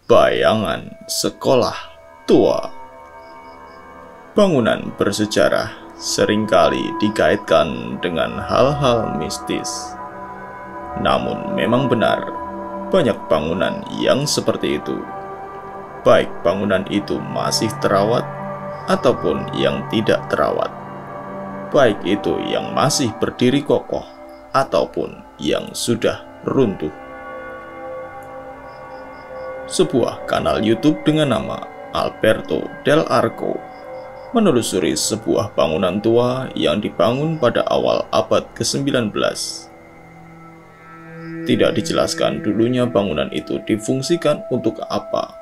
Bayangan sekolah tua. Bangunan bersejarah seringkali dikaitkan dengan hal-hal mistis. Namun memang benar, banyak bangunan yang seperti itu. Baik bangunan itu masih terawat ataupun yang tidak terawat. Baik itu yang masih berdiri kokoh ataupun yang sudah runtuh. Sebuah kanal YouTube dengan nama Alberto Del Arco menelusuri sebuah bangunan tua yang dibangun pada awal abad ke-19. Tidak dijelaskan dulunya bangunan itu difungsikan untuk apa,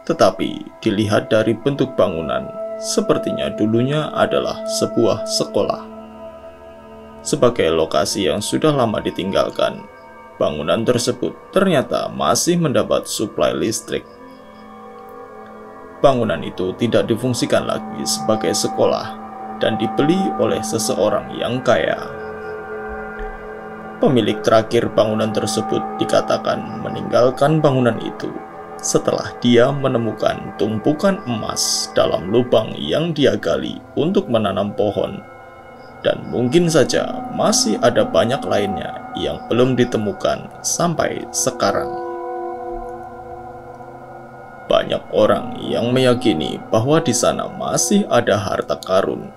tetapi dilihat dari bentuk bangunan, sepertinya dulunya adalah sebuah sekolah. Sebagai lokasi yang sudah lama ditinggalkan, bangunan tersebut ternyata masih mendapat suplai listrik. Bangunan itu tidak difungsikan lagi sebagai sekolah dan dibeli oleh seseorang yang kaya. Pemilik terakhir bangunan tersebut dikatakan meninggalkan bangunan itu setelah dia menemukan tumpukan emas dalam lubang yang dia gali untuk menanam pohon. Dan mungkin saja masih ada banyak lainnya yang belum ditemukan sampai sekarang. Banyak orang yang meyakini bahwa di sana masih ada harta karun,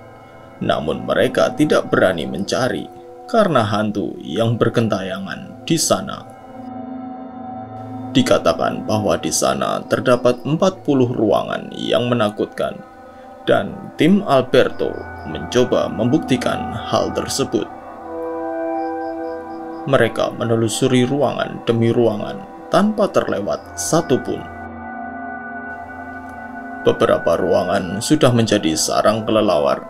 namun mereka tidak berani mencari karena hantu yang bergentayangan di sana. Dikatakan bahwa di sana terdapat 40 ruangan yang menakutkan, dan tim Alberto mencoba membuktikan hal tersebut. Mereka menelusuri ruangan demi ruangan tanpa terlewat satupun. Beberapa ruangan sudah menjadi sarang kelelawar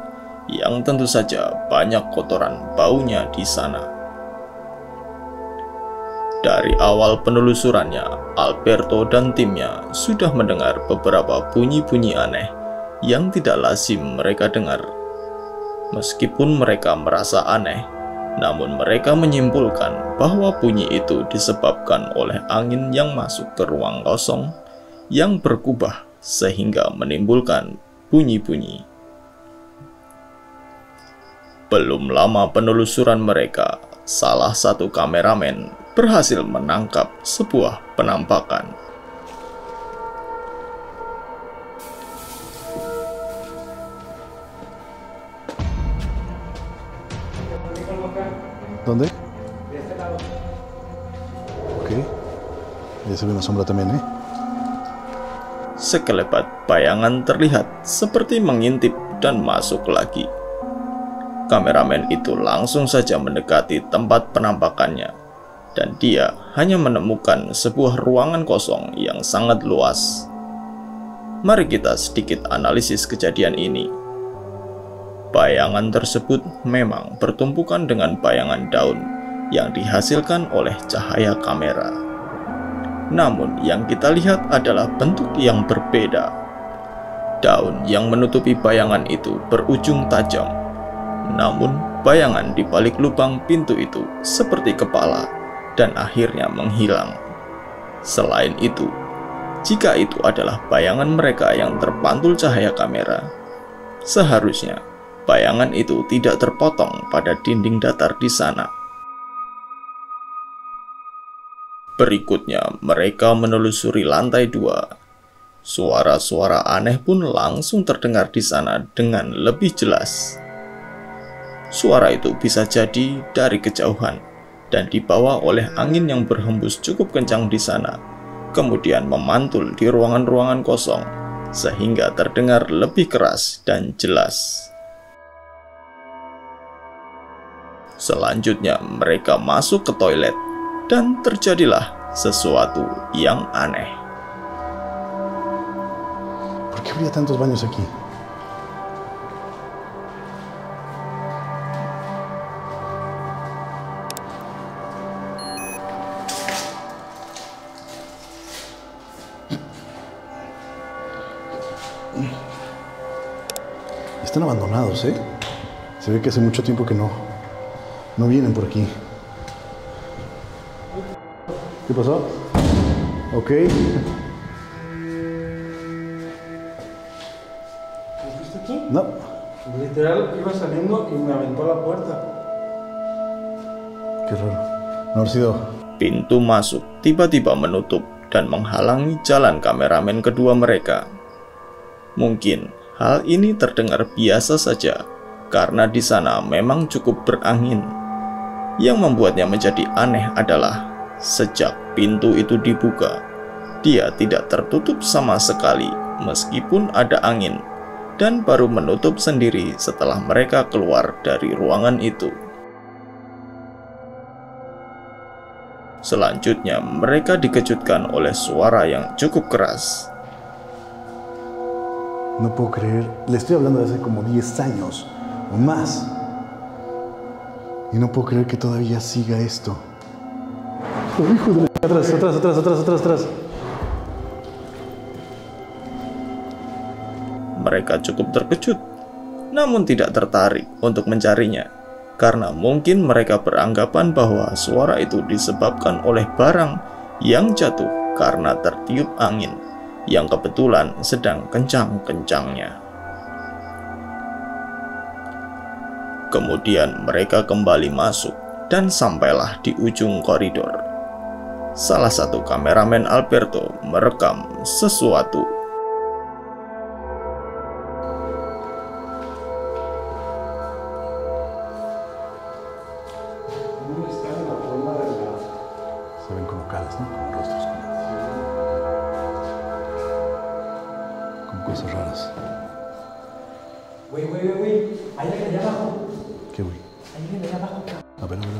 yang tentu saja banyak kotoran baunya di sana. Dari awal penelusurannya, Alberto dan timnya sudah mendengar beberapa bunyi-bunyi aneh yang tidak lazim mereka dengar. Meskipun mereka merasa aneh, namun mereka menyimpulkan bahwa bunyi itu disebabkan oleh angin yang masuk ke ruang kosong yang berkubah sehingga menimbulkan bunyi-bunyi. Belum lama penelusuran mereka, salah satu kameramen berhasil menangkap sebuah penampakan. ¿Dónde? Ok. Ya se ve una sombra también, ¿eh? Sekelebat bayangan terlihat seperti mengintip dan masuk lagi. Kameramen itu langsung saja mendekati tempat penampakannya, dan dia hanya menemukan sebuah ruangan kosong yang sangat luas. Mari kita sedikit analisis kejadian ini. Bayangan tersebut memang bertumpukan dengan bayangan daun yang dihasilkan oleh cahaya kamera. Namun yang kita lihat adalah bentuk yang berbeda. Daun yang menutupi bayangan itu berujung tajam. Namun bayangan di balik lubang pintu itu seperti kepala dan akhirnya menghilang. Selain itu, jika itu adalah bayangan mereka yang terpantul cahaya kamera, seharusnya bayangan itu tidak terpotong pada dinding datar di sana. Berikutnya, mereka menelusuri lantai 2. Suara-suara aneh pun langsung terdengar di sana dengan lebih jelas. Suara itu bisa jadi dari kejauhan dan dibawa oleh angin yang berhembus cukup kencang di sana, kemudian memantul di ruangan-ruangan kosong, sehingga terdengar lebih keras dan jelas. Selanjutnya mereka masuk ke toilet dan terjadilah sesuatu yang aneh. ¿Por qué habría tantos baños aquí? Están abandonados, ¿eh? Se ve que hace mucho tiempo que no vienen por aquí. ¿Qué pasó? Ok. No. Literal, iba saliendo y me aventó a la puerta. Qué raro. No haber sido. Pintu masuk tiba-tiba menutup dan menghalangi jalan kameramen kedua mereka. Mungkin hal ini terdengar biasa saja karena di sana memang cukup berangin. Yang membuatnya menjadi aneh adalah sejak pintu itu dibuka, dia tidak tertutup sama sekali meskipun ada angin, dan baru menutup sendiri setelah mereka keluar dari ruangan itu. Selanjutnya, mereka dikejutkan oleh suara yang cukup keras. No puedo creer. Le estoy hablando de hace como 10 años o más. Y no puedo creer que todavía siga esto. Oh, hijo de... Atrás. Mereka cukup terkejut, namun tidak tertarik untuk mencarinya, karena mungkin mereka beranggapan bahwa suara itu disebabkan oleh barang yang jatuh karena tertiup angin, yang kebetulan sedang kencang-kencangnya. Kemudian mereka kembali masuk dan sampailah di ujung koridor. Salah satu kameramen Alberto merekam sesuatu. Se ven como caras, ¿no? Como rostros con cosas raras. Güey. Hay alguien allá abajo. ¿Qué, güey? Hay alguien allá abajo. A ver, ¿dónde?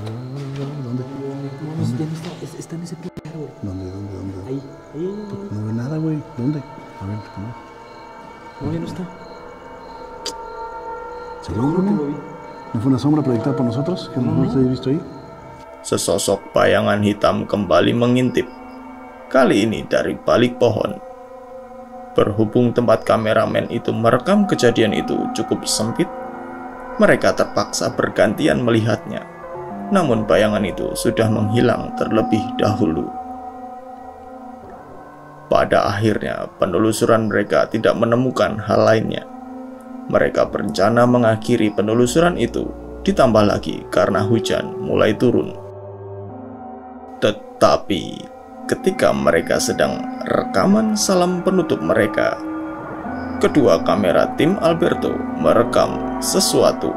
No, ya no está. Está en ese pilar, güey. ¿Dónde? Ahí. No veo nada, güey. ¿Dónde? A ver, ¿cómo? No, ya no está. ¿Seguro que no? lo vi. ¿No fue una sombra proyectada por nosotros? ¿Que a lo mejor se había visto ahí? Sesosok bayangan hitam kembali mengintip, kali ini dari balik pohon. Berhubung tempat kameramen itu merekam kejadian itu cukup sempit, mereka terpaksa bergantian melihatnya. Namun bayangan itu sudah menghilang terlebih dahulu. Pada akhirnya, penelusuran mereka tidak menemukan hal lainnya. Mereka berencana mengakhiri penelusuran itu, ditambah lagi karena hujan mulai turun. Tetapi, ketika mereka sedang rekaman salam penutup mereka, kedua kamera tim Alberto merekam sesuatu.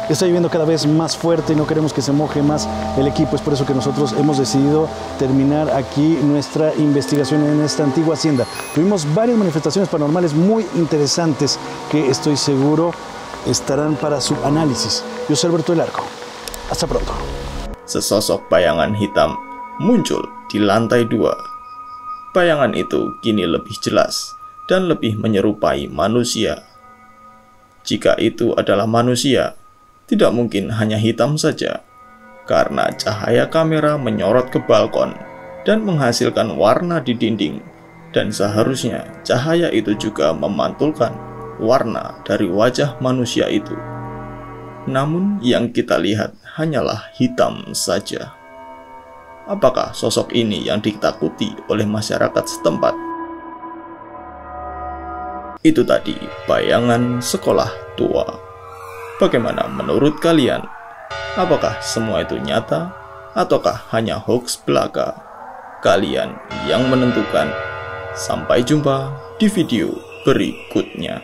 Está lloviendo cada vez más fuerte y no queremos que se moje más el equipo. Es por eso que nosotros hemos decidido terminar aquí nuestra investigación en esta antigua hacienda. Tuvimos varias manifestaciones paranormales muy interesantes que estoy seguro estarán para su análisis. Yo soy Alberto del Arco. Hasta pronto. Sesosok bayangan hitam muncul di lantai 2. Bayangan itu kini lebih jelas dan lebih menyerupai manusia. Jika itu adalah manusia, tidak mungkin hanya hitam saja, karena cahaya kamera menyorot ke balkon dan menghasilkan warna di dinding, dan seharusnya cahaya itu juga memantulkan warna dari wajah manusia itu. Namun yang kita lihat hanyalah hitam saja. Apakah sosok ini yang ditakuti oleh masyarakat setempat? Itu tadi bayangan sekolah tua. Bagaimana menurut kalian? Apakah semua itu nyata ataukah hanya hoax belaka? Kalian yang menentukan. Sampai jumpa di video berikutnya.